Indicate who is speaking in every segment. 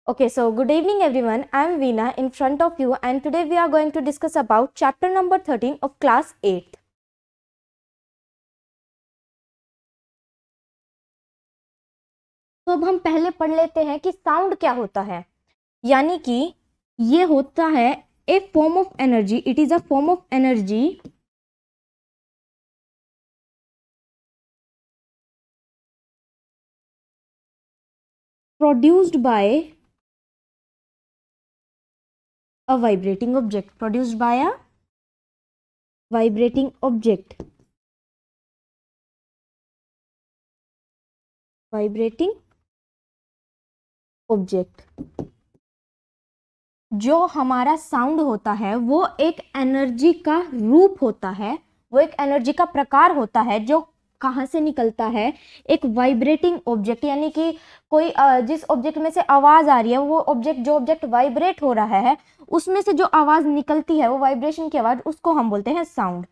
Speaker 1: Okay, so good evening everyone. I am Veena in front of you and today we are going to discuss about chapter number 13 of class 8th. तो अब हम पहले पढ़ लेते हैं कि sound क्या होता है। यानी कि ये होता है a form of energy, it is a form of energy produced by a vibrating object, produced by a vibrating object, vibrating object। जो हमारा साउंड होता है वो एक एनर्जी का रूप होता है, वो एक एनर्जी का प्रकार होता है जो कहाँ से निकलता है, एक वाइब्रेटिंग ऑब्जेक्ट, यानी कि कोई जिस ऑब्जेक्ट में से आवाज आ रही है वो ऑब्जेक्ट, जो ऑब्जेक्ट वाइब्रेट हो रहा है उसमें से जो आवाज निकलती है वो वाइब्रेशन की आवाज, उसको हम बोलते हैं साउंड।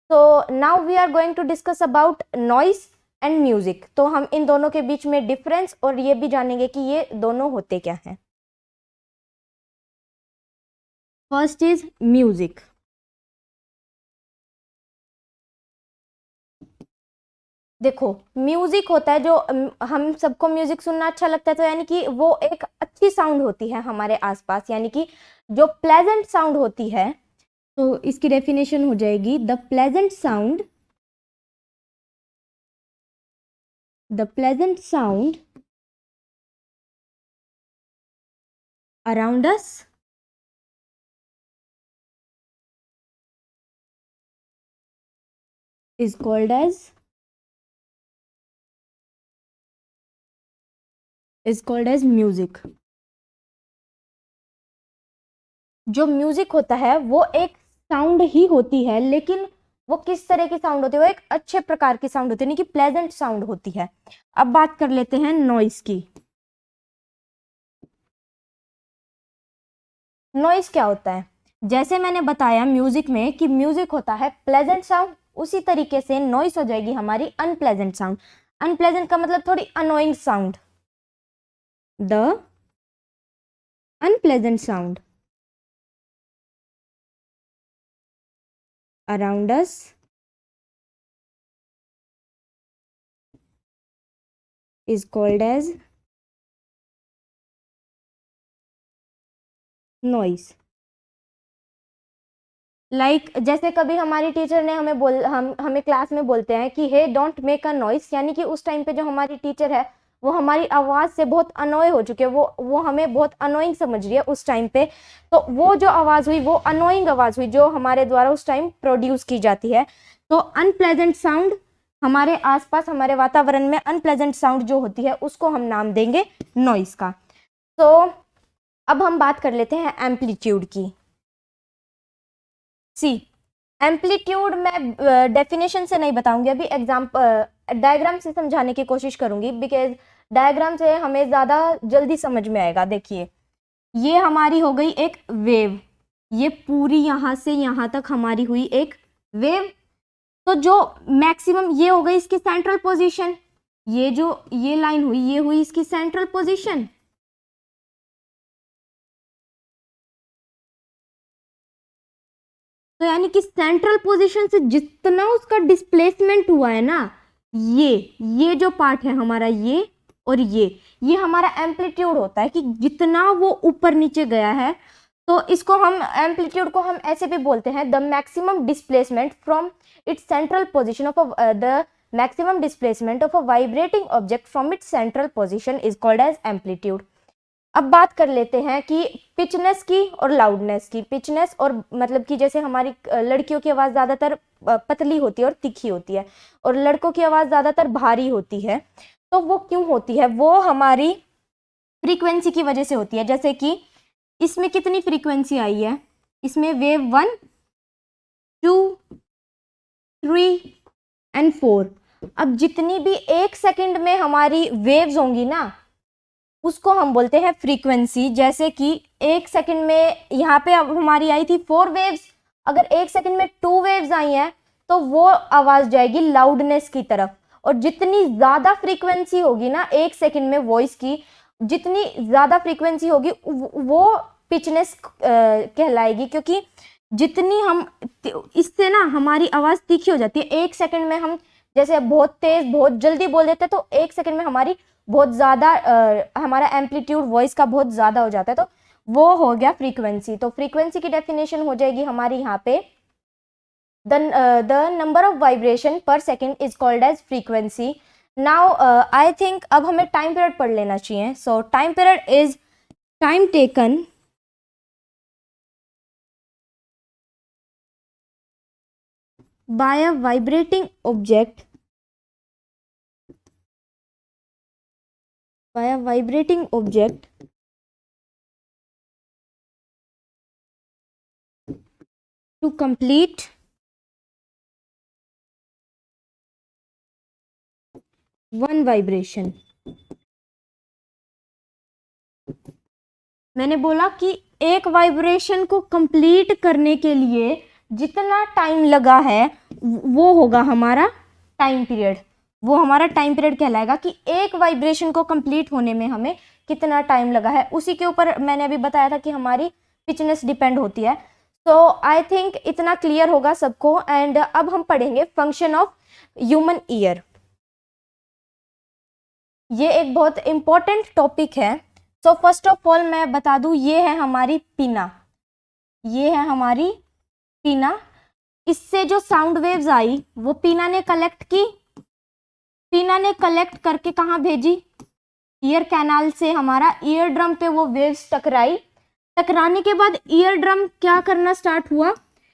Speaker 1: तो now we are going to discuss about noise and music. तो हम इन दोनों के बीच में डिफरेंस और ये भी जानेंगे कि ये दोनों होते क्या हैं। First is music. देखो, म्यूजिक होता है जो हम सबको म्यूजिक सुनना अच्छा लगता है, तो यानी कि वो एक अच्छी साउंड होती है हमारे आसपास, यानी कि जो प्लेजेंट साउंड होती है। तो इसकी डेफिनेशन हो जाएगी the pleasant sound, the pleasant sound around us is called as music। जो म्यूजिक होता है वो एक साउंड ही होती है, लेकिन वो किस तरह की साउंड होती है, वो एक अच्छे प्रकार की साउंड होती है, यानी कि प्लेजेंट साउंड होती है। अब बात कर लेते हैं नॉइस की। नॉइस क्या होता है? जैसे मैंने बताया म्यूजिक में कि म्यूजिक होता है प्लेजेंट साउंड, उसी तरीके से नॉइस हो जाएगी हमारी अनप्लेजेंट साउंड। अनप्लेजेंट का मतलब थोड़ी annoying sound. The unpleasant sound around us is called as noise। जैसे कभी हमारी टीचर ने हमें क्लास में बोलते हैं कि हे डोंट मेक अ नॉइस, यानी कि उस टाइम पे जो हमारी टीचर है वो हमारी आवाज से बहुत अनोय हो चुके हैं, वो हमें बहुत अनोइंग समझ रही है उस टाइम पे। तो वो जो आवाज हुई वो अनोइंग आवाज हुई जो हमारे द्वारा उस टाइम प्रोड्यूस की जाती है। तो अनप्लेजेंट साउंड, हमारे आसपास हमारे वातावरण में अनप्लेजेंट साउंड जो होती है उसको हम नाम देंगे नॉइस का। तो अब हम बात कर लेते हैं एम्पलीट्यूड की। सी, एम्पलीट्यूड मैं डेफिनेशन से नहीं बताऊंगी, अभी एग्जाम्पल डायग्राम से समझाने की कोशिश करूंगी, बिकॉज डायग्राम से हमें ज़्यादा जल्दी समझ में आएगा। देखिए, ये हमारी हो गई एक वेव, ये पूरी यहाँ से यहाँ तक हमारी हुई एक वेव। तो जो मैक्सिमम ये हो गई इसकी सेंट्रल पोजीशन, ये जो ये लाइन हुई ये हुई इसकी सेंट्रल पोजीशन। तो यानी कि सेंट्रल पोजीशन से जितना उसका डिस्प्लेसमेंट हुआ है ना, ये जो पार्ट है हमारा, ये और ये हमारा एम्पलीट्यूड होता है कि जितना वो ऊपर नीचे गया है। तो इसको हम एम्पलीट्यूड को हम ऐसे भी बोलते हैं the maximum displacement from its central position of the maximum displacement of a vibrating object from its central position is called as amplitude. अब बात कर लेते हैं कि पिचनेस की और लाउडनेस की। पिचनेस और मतलब कि जैसे हमारी लड़कियों की आवाज़ ज़्यादातर पतली होती है और तीखी होती है, और लड़कों की आवाज़ ज़्यादातर भारी होती है। तो वो क्यों होती है? वो हमारी फ्रीक्वेंसी की वजह से होती है। जैसे कि इसमें कितनी फ्रीक्वेंसी आई है, इसमें वेव 1, 2, 3 एंड 4। अब जितनी भी एक सेकंड में हमारी वेव्स होंगी ना, उसको हम बोलते हैं फ्रीक्वेंसी। जैसे कि एक सेकंड में यहाँ पे अब हमारी आई थी 4 वेव्स, अगर एक सेकंड में 2 वेव्स आई हैं तो वो आवाज जाएगी लाउडनेस की तरफ। और जितनी ज्यादा फ्रीक्वेंसी होगी ना एक सेकंड में वॉइस की, जितनी ज़्यादा फ्रीक्वेंसी होगी वो पिचनेस कहलाएगी, क्योंकि जितनी हम इससे ना हमारी आवाज़ तीखी हो जाती है। 1 सेकंड में हम जैसे बहुत तेज़ बहुत जल्दी बोल देते हैं तो 1 सेकंड में हमारी बहुत ज़्यादा हमारा एम्पलीट्यूड वॉइस का बहुत ज़्यादा हो जाता है, तो वो हो गया फ्रीक्वेंसी। तो फ्रीक्वेंसी की डेफिनेशन हो जाएगी हमारी यहाँ पे the number of vibration per second is called as frequency. Now I think अब हमें टाइम पीरियड पढ़ लेना चाहिए। So time period is time taken by a vibrating object to complete one vibration। मैंने बोला कि एक वाइब्रेशन को कंप्लीट करने के लिए जितना टाइम लगा है वो होगा हमारा टाइम पीरियड। वो हमारा टाइम पीरियड कहलाएगा कि एक वाइब्रेशन को कंप्लीट होने में हमें कितना टाइम लगा है। उसी के ऊपर मैंने अभी बताया था कि हमारी पिचनेस डिपेंड होती है। तो आई थिंक इतना क्लियर होगा सबको। एंड अब हम पढ़ेंगे फंक्शन ऑफ ह्यूमन ईयर। ये एक बहुत इंपॉर्टेंट टॉपिक है। सो फर्स्ट ऑफ ऑल मैं बता दूं, ये है हमारी पिना, ये है हमारी पिना। इससे जो साउंड वेव्स आई वो पिना ने कलेक्ट की, पिना ने कलेक्ट करके कहाँ भेजी, ईयर कैनाल से हमारा ईयर ड्रम पे वो वेव्स टकराई। टकराने के बाद ईयर ड्रम क्या करना स्टार्ट हुआ,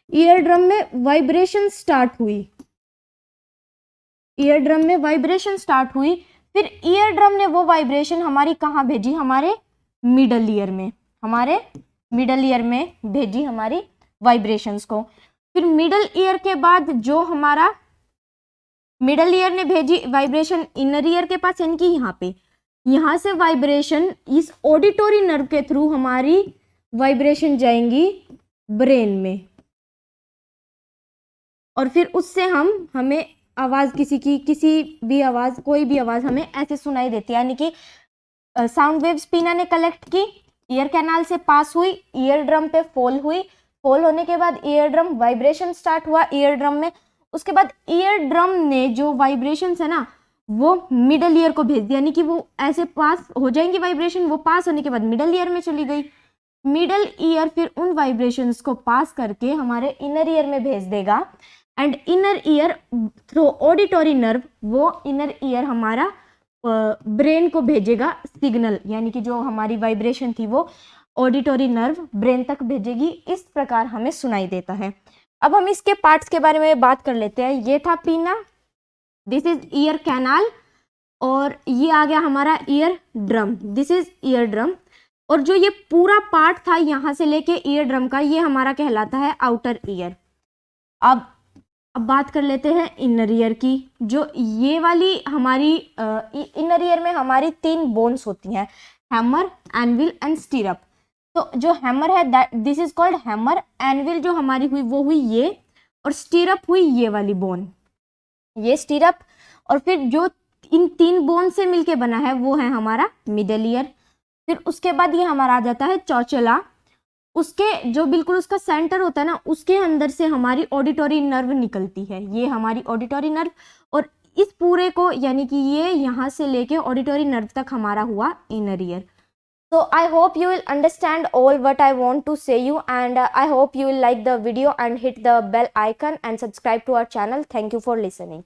Speaker 1: ईयर ड्रम में वाइब्रेशन स्टार्ट हुई, ईयर ड्रम में वाइब्रेशन स्टार्ट हुई। फिर ईयर ड्रम ने वो वाइब्रेशन हमारी कहाँ भेजी, हमारे मिडल ईयर में, हमारे मिडल ईयर में भेजी हमारी वाइब्रेशंस को। फिर मिडल ईयर के बाद जो हमारा मिडल ईयर ने भेजी वाइब्रेशन इनर ईयर के पास, यानी कि यहाँ पे, यहाँ से वाइब्रेशन इस ऑडिटोरी नर्व के थ्रू हमारी वाइब्रेशन जाएंगी ब्रेन में, और फिर उससे हमें आवाज़ किसी भी आवाज़, कोई भी आवाज़ हमें ऐसे सुनाई देती है। यानी कि साउंड वेव्स पिना ने कलेक्ट की, ईयर कैनाल से पास हुई, ईयर ड्रम पे फॉल हुई, फॉल होने के बाद ईयर ड्रम वाइब्रेशन स्टार्ट हुआ ईयर ड्रम में। उसके बाद ईयर ड्रम ने जो वाइब्रेशंस है ना वो मिडल ईयर को भेज दिया, यानी कि वो ऐसे पास हो जाएंगी वाइब्रेशन, वो पास होने के बाद मिडल ईयर में चली गई। मिडल ईयर फिर उन वाइब्रेशंस को पास करके हमारे इनर ईयर में भेज देगा, and inner ear through auditory nerve वो इनर ईयर हमारा ब्रेन को भेजेगा सिग्नल, यानी कि जो हमारी वाइब्रेशन थी वो ऑडिटोरी नर्व ब्रेन तक भेजेगी। इस प्रकार हमें सुनाई देता है। अब हम इसके पार्ट्स के बारे में बात कर लेते हैं। ये था पीना, दिस इज ईयर कैनाल, और ये आ गया हमारा ear drum, this is ear drum. और जो ये पूरा पार्ट था यहाँ से लेके ईयर ड्रम का, ये हमारा कहलाता है आउटर ईयर। अब बात कर लेते हैं इनर ईयर की। जो ये वाली हमारी इनर ईयर में हमारी 3 बोन्स होती हैं, हैमर, एनविल एंड स्टीरअप। तो जो हैमर है this is called hammer, anvil जो हमारी हुई वो हुई ये, और स्टीरअप हुई ये वाली बोन, ये स्टीरअप। और फिर जो इन 3 बोन से मिलके बना है वो है हमारा मिडल ईयर। फिर उसके बाद ये हमारा आ जाता है चौचला, उसके जो बिल्कुल उसका सेंटर होता है ना, उसके अंदर से हमारी ऑडिटोरी नर्व निकलती है, ये हमारी ऑडिटोरी नर्व। और इस पूरे को यानी कि ये यहाँ से लेके ऑडिटोरी नर्व तक हमारा हुआ inner ear. So I hope you will understand all what I want to say you, and I hope you will like the video and hit the bell icon and subscribe to our channel. Thank you for listening.